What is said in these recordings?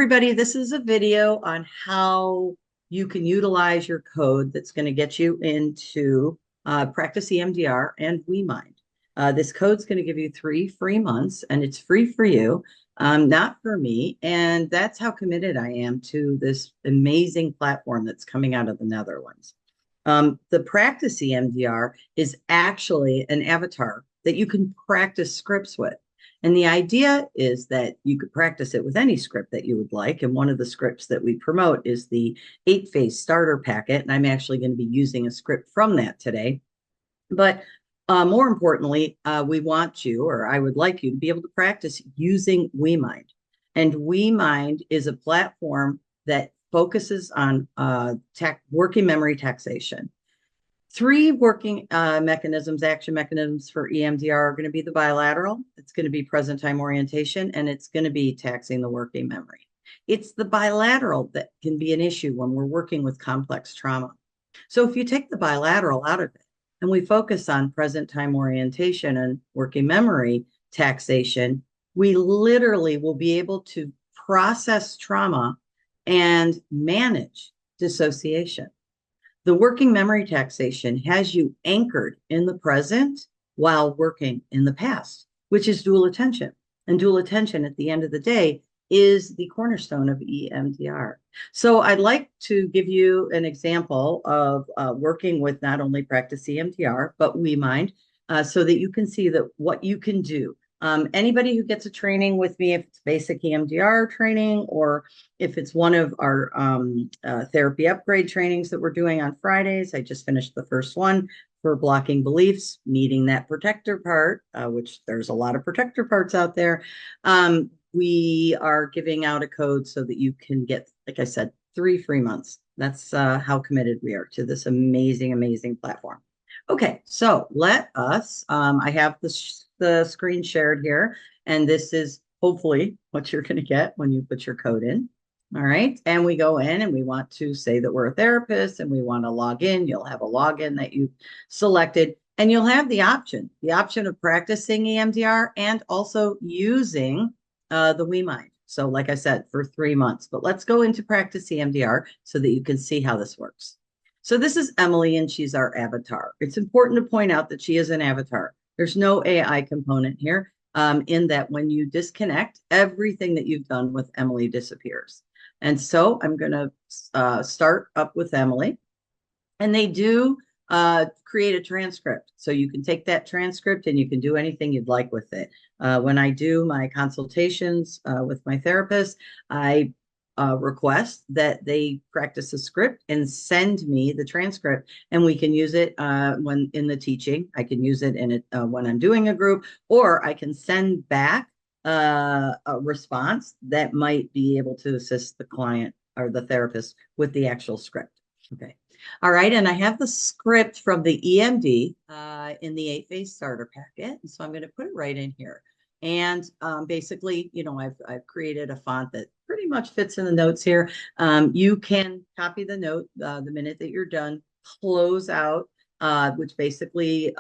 everybody, this is a video on how you can utilize your code that's going to get you into Practice EMDR and WeMind. This code's going to give you 3 free months, and it's free for you, not for me. And that's how committed I am to this amazing platform that's coming out of the Netherlands. The Practice EMDR is actually an avatar that you can practice scripts with. And the idea is that you could practice it with any script that you would like. And one of the scripts that we promote is the 8-phase starter packet. And I'm actually going to be using a script from that today. But more importantly, we want you, or I would like you to be able to practice using WeMind. And WeMind is a platform that focuses on working memory taxation. 3 working mechanisms, action mechanisms for EMDR are going to be the bilateral, it's going to be present time orientation, and it's going to be taxing the working memory. It's the bilateral that can be an issue when we're working with complex trauma. So if you take the bilateral out of it and we focus on present time orientation and working memory taxation, we literally will be able to process trauma and manage dissociation. The working memory taxation has you anchored in the present while working in the past, which is dual attention. And dual attention at the end of the day is the cornerstone of EMDR. So I'd like to give you an example of working with not only Practice EMDR, but WeMind, so that you can see that what you can do. Anybody who gets a training with me, if it's basic EMDR training, or if it's one of our therapy upgrade trainings that we're doing on Fridays, I just finished the first one for blocking beliefs, meeting that protector part, which there's a lot of protector parts out there. We are giving out a code so that you can get, like I said, 3 free months. That's how committed we are to this amazing, amazing platform. Okay, so let us, I have the screen shared here, and this is hopefully what you're going to get when you put your code in. All right, and we go in and we want to say that we're a therapist and we want to log in. You'll have a login that you've selected, and you'll have the option of practicing EMDR and also using the WeMind. So like I said, for 3 months, but let's go into Practice EMDR so that you can see how this works. So this is Emily, and she's our avatar. It's important to point out that she is an avatar. There's no AI component here, in that when you disconnect, everything that you've done with Emily disappears. And so I'm going to start up with Emily. And they do create a transcript. So you can take that transcript and you can do anything you'd like with it. When I do my consultations with my therapist, I request that they practice a script and send me the transcript, and we can use it when in the teaching. I can use it in it when I'm doing a group, or I can send back a response that might be able to assist the client or the therapist with the actual script. Okay. All right, and I have the script from the EMD in the 8-phase starter packet, and so I'm going to put it right in here. And basically, you know, I've created a font that pretty much fits in the notes here. You can copy the note the minute that you're done, close out, which basically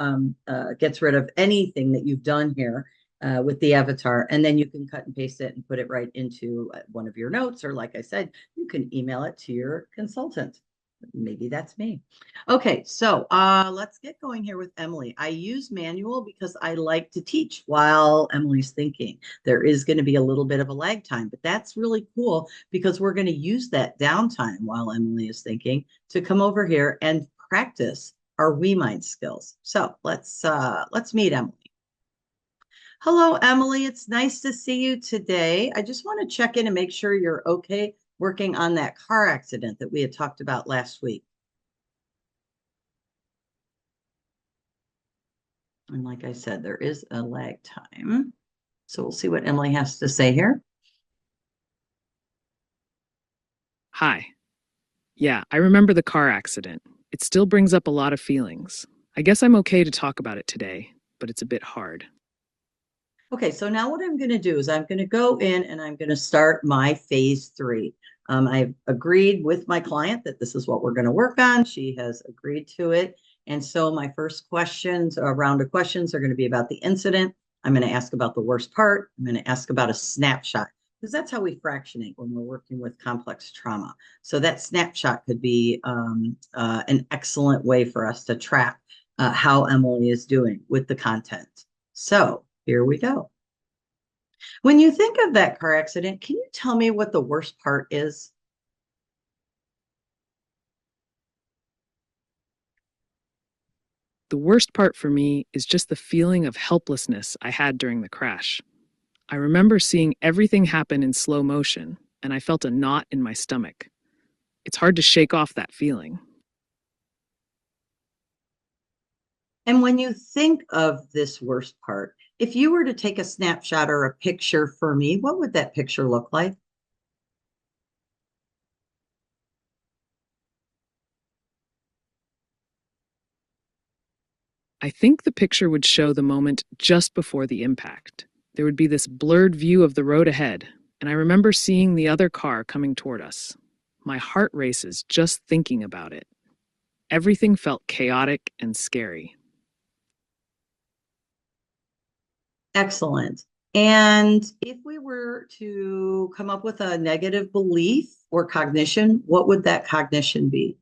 gets rid of anything that you've done here with the avatar. And then you can cut and paste it and put it right into one of your notes. Or like I said, you can email it to your consultant. Maybe that's me. Okay, so let's get going here with Emily. I use manual because I like to teach while Emily's thinking. There is going to be a little bit of a lag time, but that's really cool because we're going to use that downtime while Emily is thinking to come over here and practice our WeMind skills. So let's meet Emily. Hello, Emily. It's nice to see you today. I just want to check in and make sure you're okay working on that car accident that we had talked about last week. And like I said, there is a lag time. So we'll see what Emily has to say here. Hi. Yeah, I remember the car accident. It still brings up a lot of feelings. I guess I'm okay to talk about it today, but it's a bit hard. Okay, so now what I'm going to do is I'm going to go in and I'm going to start my phase 3. I've agreed with my client that this is what we're going to work on. She has agreed to it. And so my first questions, a round of questions, are going to be about the incident. I'm going to ask about the worst part. I'm going to ask about a snapshot. because that's how we fractionate when we're working with complex trauma. So that snapshot could be an excellent way for us to track how Emily is doing with the content. So here we go. When you think of that car accident, can you tell me what the worst part is? The worst part for me is just the feeling of helplessness I had during the crash. I remember seeing everything happen in slow motion, and I felt a knot in my stomach. It's hard to shake off that feeling. And when you think of this worst part, if you were to take a snapshot or a picture for me, what would that picture look like? I think the picture would show the moment just before the impact. There would be this blurred view of the road ahead, and I remember seeing the other car coming toward us. My heart races just thinking about it. Everything felt chaotic and scary. Excellent. And if we were to come up with a negative belief or cognition, what would that cognition be?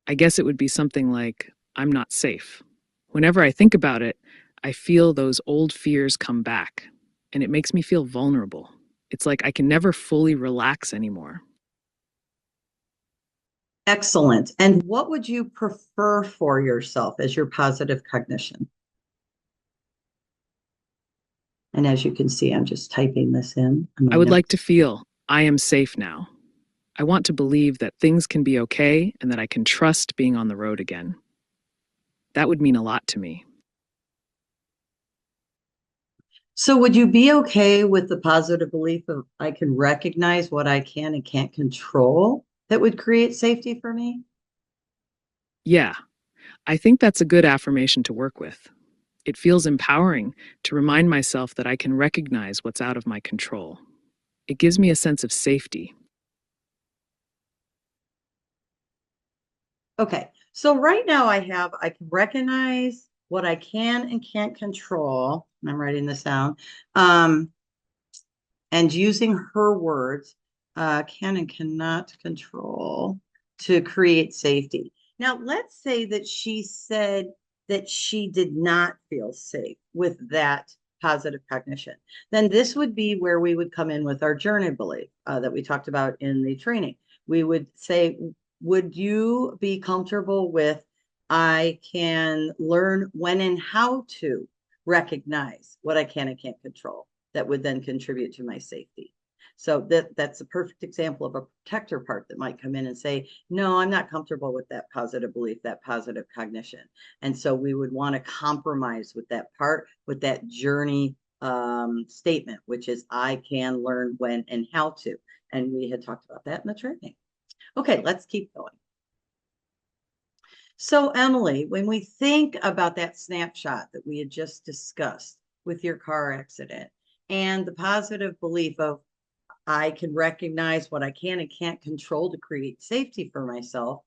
I guess it would be something like, I'm not safe. Whenever I think about it, I feel those old fears come back, and it makes me feel vulnerable. It's like I can never fully relax anymore. Excellent. And what would you prefer for yourself as your positive cognition? And as you can see, I'm just typing this in. I would like to feel I am safe now. I want to believe that things can be okay and that I can trust being on the road again. That would mean a lot to me. So would you be okay with the positive belief of I can recognize what I can and can't control that would create safety for me? Yeah, I think that's a good affirmation to work with. It feels empowering to remind myself that I can recognize what's out of my control. It gives me a sense of safety. Okay. So right now I can recognize what I can and can't control. And I'm writing this down. Um, and using her words, can and cannot control to create safety. Now, let's say that she said that she did not feel safe with that positive cognition. Then this would be where we would come in with our journey belief that we talked about in the training. We would say, would you be comfortable with, I can learn when and how to recognize what I can and can't control that would then contribute to my safety. So that's a perfect example of a protector part that might come in and say, no, I'm not comfortable with that positive belief, that positive cognition. And so we would want to compromise with that part, with that journey statement, which is I can learn when and how to. And we had talked about that in the training. Okay, let's keep going. So Emily, when we think about that snapshot that we had just discussed with your car accident, and the positive belief of I can recognize what I can and can't control to create safety for myself.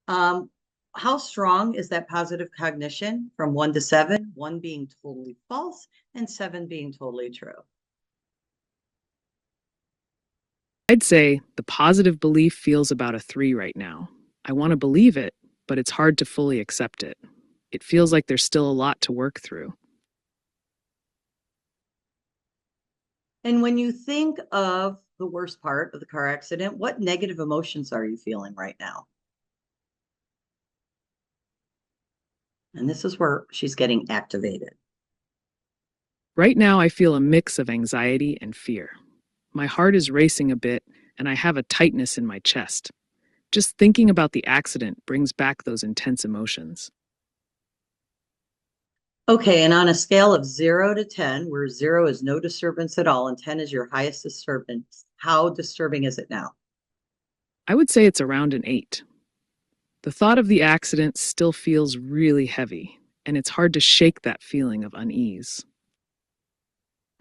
How strong is that positive cognition from 1 to 7, 1 being totally false and 7 being totally true? I'd say the positive belief feels about a 3 right now. I want to believe it, but it's hard to fully accept it. It feels like there's still a lot to work through. And when you think of the worst part of the car accident, what negative emotions are you feeling right now? And this is where she's getting activated. Right now, I feel a mix of anxiety and fear. My heart is racing a bit, and I have a tightness in my chest. Just thinking about the accident brings back those intense emotions. Okay, and on a scale of 0 to 10, where 0 is no disturbance at all and 10 is your highest disturbance, how disturbing is it now? I would say it's around an 8. The thought of the accident still feels really heavy, and it's hard to shake that feeling of unease.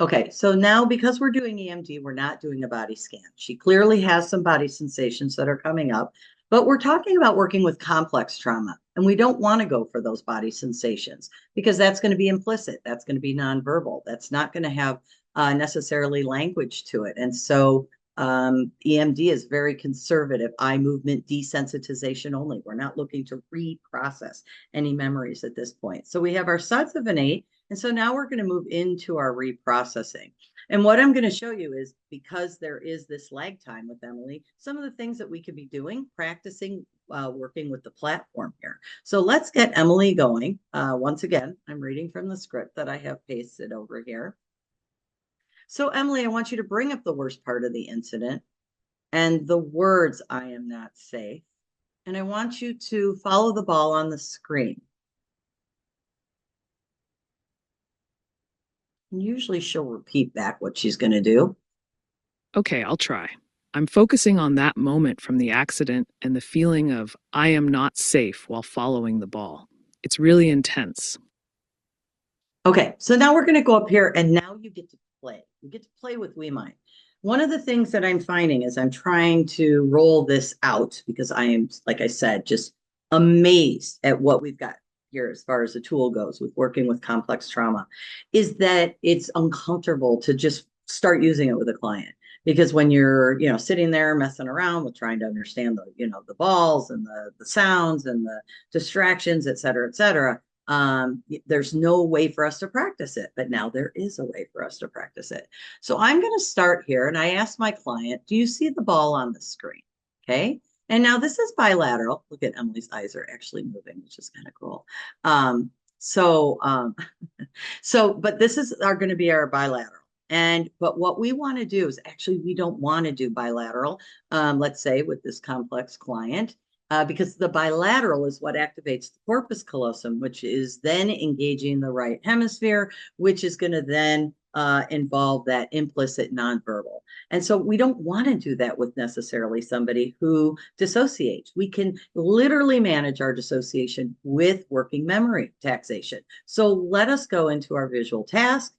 Okay, so now because we're doing EMD, we're not doing a body scan. She clearly has some body sensations that are coming up, but we're talking about working with complex trauma. And we don't want to go for those body sensations because that's going to be implicit. That's going to be nonverbal. That's not going to have necessarily language to it. And so EMD is very conservative, eye movement desensitization only. We're not looking to reprocess any memories at this point. So we have our suds of an 8. And so now we're going to move into our reprocessing. And what I'm going to show you is, because there is this lag time with Emily, some of the things that we could be doing, practicing, working with the platform here. So let's get Emily going. Once again, I'm reading from the script that I have pasted over here. So Emily, I want you to bring up the worst part of the incident and the words, "I am not safe." And I want you to follow the ball on the screen. And usually she'll repeat back what she's going to do. Okay, I'll try. I'm focusing on that moment from the accident and the feeling of I am not safe while following the ball. It's really intense. Okay, so now we're going to go up here and now you get to play. You get to play with WeMind. One of the things that I'm finding is I'm trying to roll this out because I am, like I said, just amazed at what we've got here as far as the tool goes with working with complex trauma, is that it's uncomfortable to just start using it with a client. Because when you're, sitting there messing around with trying to understand the balls and the sounds and the distractions, et cetera, there's no way for us to practice it, but now there is a way for us to practice it. So I'm going to start here, and I asked my client, do you see the ball on the screen? Okay. And now this is bilateral. Look at Emily's eyes are actually moving, which is kind of cool. Um, so, um, but this is going to be our bilateral. But what we want to do is, actually, we don't want to do bilateral, let's say with this complex client, because the bilateral is what activates the corpus callosum, which is then engaging the right hemisphere, which is going to then involve that implicit nonverbal. And so we don't want to do that with necessarily somebody who dissociates. We can literally manage our dissociation with working memory taxation. So let us go into our visual task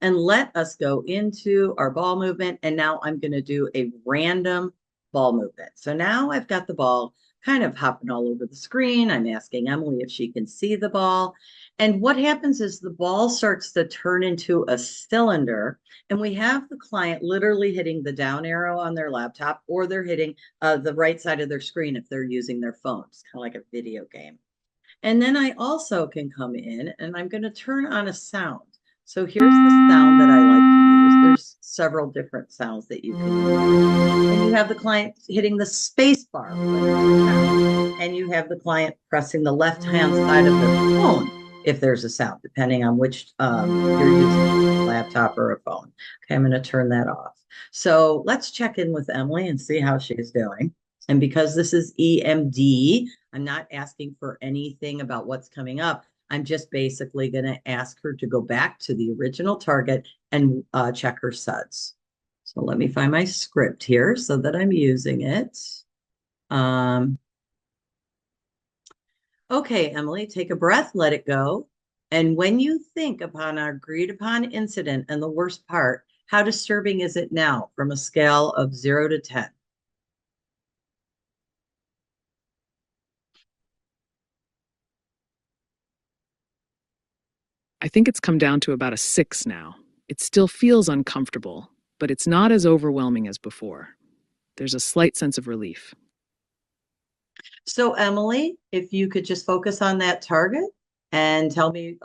and let us go into our ball movement. And now I'm going to do a random ball movement. So now I've got the ball kind of hopping all over the screen. I'm asking Emily if she can see the ball. And what happens is the ball starts to turn into a cylinder, and we have the client literally hitting the down arrow on their laptop, or they're hitting the right side of their screen if they're using their phone. It's kind of like a video game. And then I also can come in and I'm going to turn on a sound. So here's the sound that I like to use. There's several different sounds that you can use. And you have the client hitting the space bar when there's a sound. And you have the client pressing the left-hand side of their phone if there's a sound, depending on which you're using, laptop or a phone. Okay, I'm going to turn that off. So let's check in with Emily and see how she's doing. And because this is EMD, I'm not asking for anything about what's coming up. I'm just basically going to ask her to go back to the original target and check her suds. So let me find my script here so that I'm using it. Okay, Emily, take a breath, let it go. And when you think upon our agreed upon incident and the worst part, how disturbing is it now from a scale of 0 to 10? I think it's come down to about a 6 now. It still feels uncomfortable, but it's not as overwhelming as before. There's a slight sense of relief. So Emily, if you could just focus on that target and tell me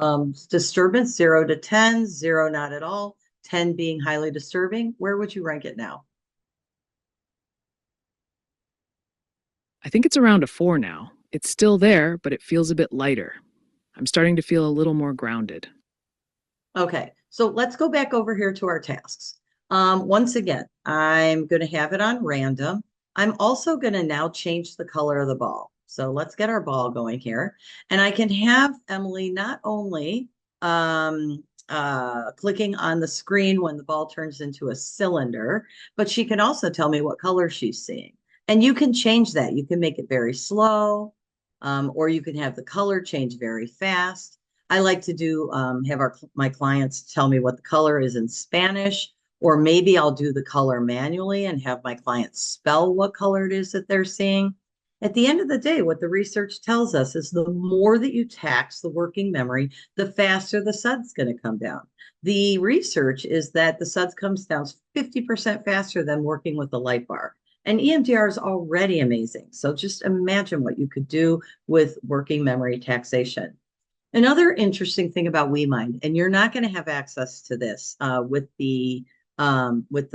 disturbance 0 to 10, 0 not at all, 10 being highly disturbing, where would you rank it now? I think it's around a 4 now. It's still there, but it feels a bit lighter. I'm starting to feel a little more grounded. Okay, so let's go back over here to our tasks. Once again, I'm going to have it on random. I'm also going to now change the color of the ball. So let's get our ball going here. And I can have Emily not only clicking on the screen when the ball turns into a cylinder, but she can also tell me what color she's seeing. And you can change that. You can make it very slow, or you can have the color change very fast. I like to do have my clients tell me what the color is in Spanish, or maybe I'll do the color manually and have my clients spell what color it is that they're seeing. At the end of the day, what the research tells us is the more that you tax the working memory, the faster the SUD's going to come down. The research is that the SUDS comes down 50% faster than working with the light bar. And EMDR is already amazing. So just imagine what you could do with working memory taxation. Another interesting thing about WeMind, and you're not going to have access to this with the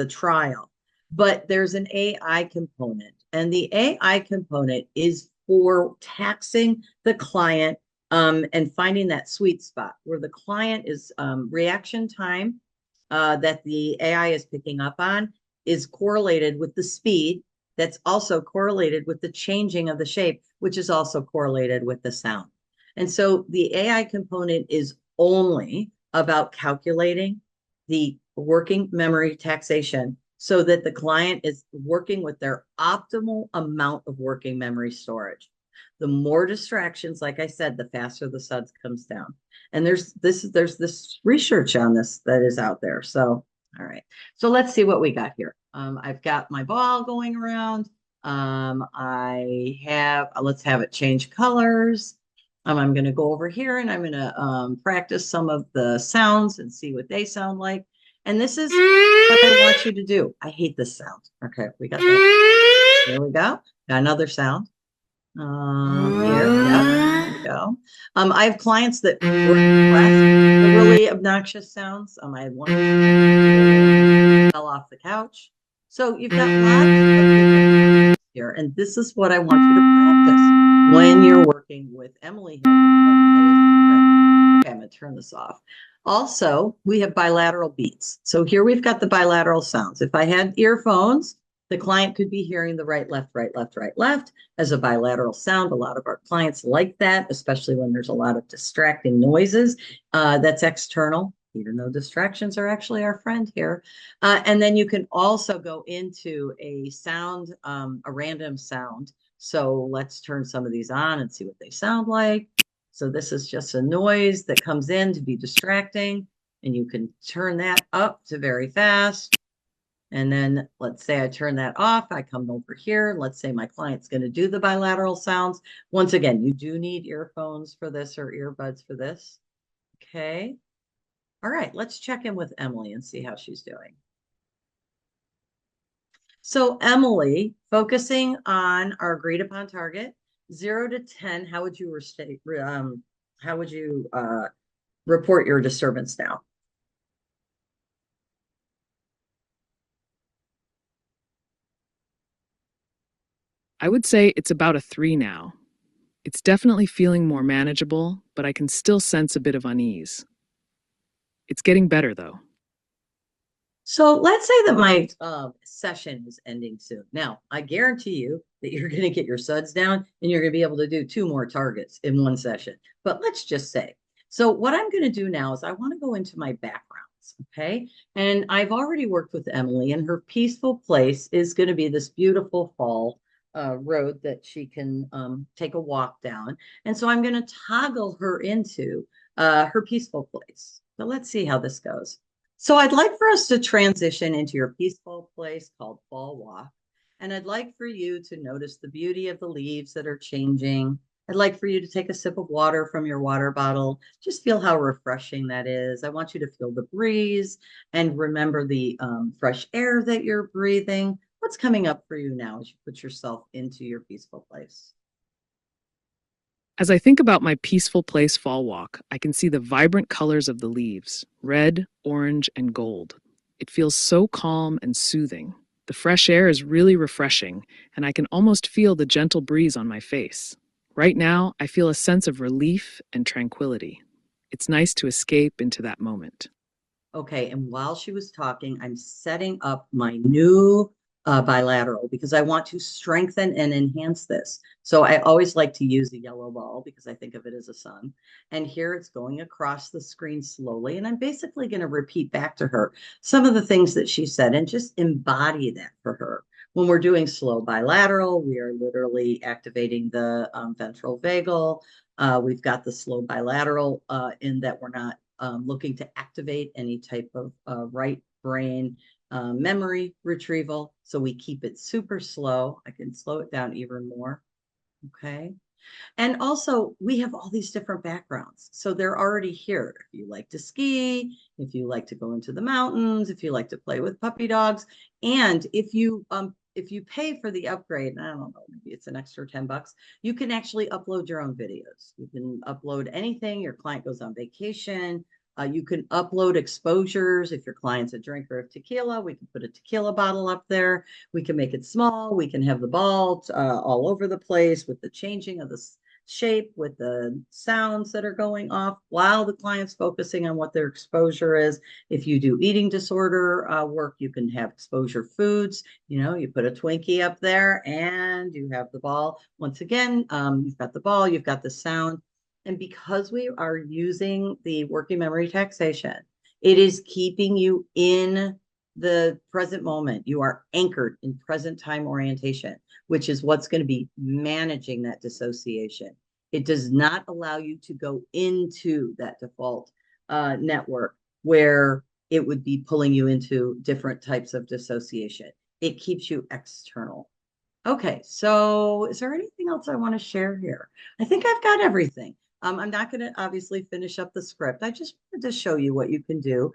trial, but there's an AI component, and the AI component is for taxing the client and finding that sweet spot where the client is reaction time that the AI is picking up on is correlated with the speed. That's also correlated with the changing of the shape, which is also correlated with the sound. And so the AI component is only about calculating the working memory taxation so that the client is working with their optimal amount of working memory storage. The more distractions, like I said, the faster the SUDS comes down. And there's this research on this that is out there. So, all right. So let's see what we got here. I've got my ball going around. Let's have it change colors. I'm going to go over here and I'm going to practice some of the sounds and see what they sound like. And this is what I want you to do. I hate this sound. Okay, we got that. There we go. Got another sound. There we go. I have clients that request the really obnoxious sounds. I had one fell off the couch. So you've got lots of different here, and this is what I want you to practice when you're working with Emily here. Okay, I'm going to turn this off. Also, we have bilateral beats. So here we've got the bilateral sounds. If I had earphones, the client could be hearing the right, left, right, left, right, left as a bilateral sound. A lot of our clients like that, especially when there's a lot of distracting noises that's external, even though distractions are actually our friend here. And then you can also go into a sound, a random sound. So let's turn some of these on and see what they sound like. So this is just a noise that comes in to be distracting, and you can turn that up to very fast. And then let's say I turn that off. I come over here. Let's say my client's going to do the bilateral sounds. Once again, you do need earphones for this or earbuds for this. Okay. All right. Let's check in with Emily and see how she's doing. So Emily, focusing on our agreed upon target, 0 to 10, how would you report your disturbance now? I would say it's about a 3 now. It's definitely feeling more manageable, but I can still sense a bit of unease. It's getting better, though. So let's say that my session is ending soon. Now, I guarantee you that you're going to get your SUDS down and you're going to be able to do 2 more targets in one session. But let's just say, so what I'm going to do now is I want to go into my backgrounds, okay? And I've already worked with Emily, and her peaceful place is going to be this beautiful fall road that she can take a walk down. And so I'm going to toggle her into her peaceful place. So let's see how this goes. So I'd like for us to transition into your peaceful place called Fall Walk. And I'd like for you to notice the beauty of the leaves that are changing. I'd like for you to take a sip of water from your water bottle. Just feel how refreshing that is. I want you to feel the breeze and remember the fresh air that you're breathing. What's coming up for you now as you put yourself into your peaceful place? As I think about my peaceful place fall walk, I can see the vibrant colors of the leaves, red, orange, and gold. It feels so calm and soothing. The fresh air is really refreshing, and I can almost feel the gentle breeze on my face. Right now, I feel a sense of relief and tranquility. It's nice to escape into that moment. Okay, and while she was talking, I'm setting up my new bilateral because I want to strengthen and enhance this. So I always like to use the yellow ball because I think of it as a sun. And here it's going across the screen slowly. And I'm basically going to repeat back to her some of the things that she said and just embody that for her. When we're doing slow bilateral, we are literally activating the ventral vagal. We've got the slow bilateral in that we're not looking to activate any type of right brain memory retrieval. So we keep it super slow. I can slow it down even more. Okay. And also, we have all these different backgrounds. So they're already here. If you like to ski, if you like to go into the mountains, if you like to play with puppy dogs, and if you pay for the upgrade, I don't know, maybe it's an extra $10, you can actually upload your own videos. You can upload anything. Your client goes on vacation. You can upload exposures. If your client's a drinker of tequila, we can put a tequila bottle up there. We can make it small. We can have the ball all over the place with the changing of the shape, with the sounds that are going off while the client's focusing on what their exposure is. If you do eating disorder work, you can have exposure foods. You put a Twinkie up there and you have the ball. Once again, you've got the ball, you've got the sound. And because we are using the working memory taxation, it is keeping you in the present moment. You are anchored in present time orientation, which is what's going to be managing that dissociation. It does not allow you to go into that default network where it would be pulling you into different types of dissociation. It keeps you external. Okay, so is there anything else I want to share here? I think I've got everything. I'm not going to obviously finish up the script. I just wanted to show you what you can do.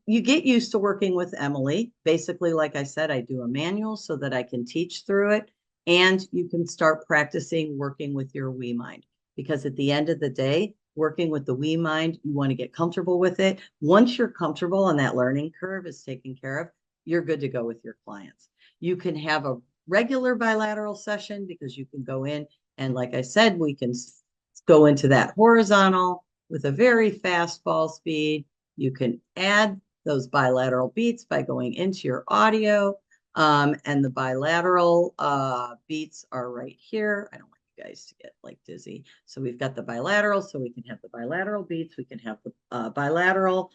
You get used to working with Emily. Basically, like I said, I do a manual so that I can teach through it, and you can start practicing working with your WeMind. Because at the end of the day, working with the WeMind, you want to get comfortable with it. Once you're comfortable and that learning curve is taken care of, you're good to go with your clients. You can have a regular bilateral session because you can go in and, like I said, we can go into that horizontal with a very fast ball speed. You can add those bilateral beats by going into your audio. And the bilateral beats are right here. I don't want you guys to get like dizzy. So we've got the bilateral, so we can have the bilateral beats. We can have the bilateral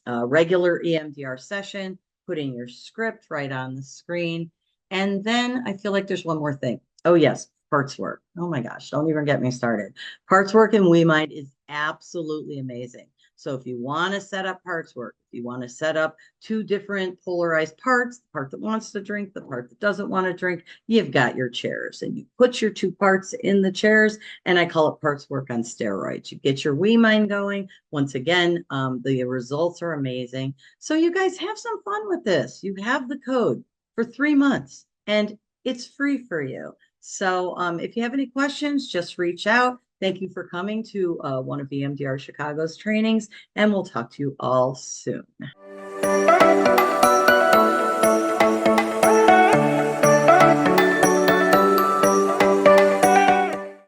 regular EMDR session, putting your script right on the screen. And then I feel like there's one more thing. Oh, yes, parts work. Oh my gosh, don't even get me started. Parts work in WeMind is absolutely amazing. So if you want to set up parts work, if you want to set up two different polarized parts, the part that wants to drink, the part that doesn't want to drink, you've got your chairs and you put your two parts in the chairs, and I call it parts work on steroids. You get your WeMind going. Once again, the results are amazing. So you guys have some fun with this. You have the code for 3 months and it's free for you. So if you have any questions, just reach out. Thank you for coming to one of EMDR Chicago's trainings, and we'll talk to you all soon.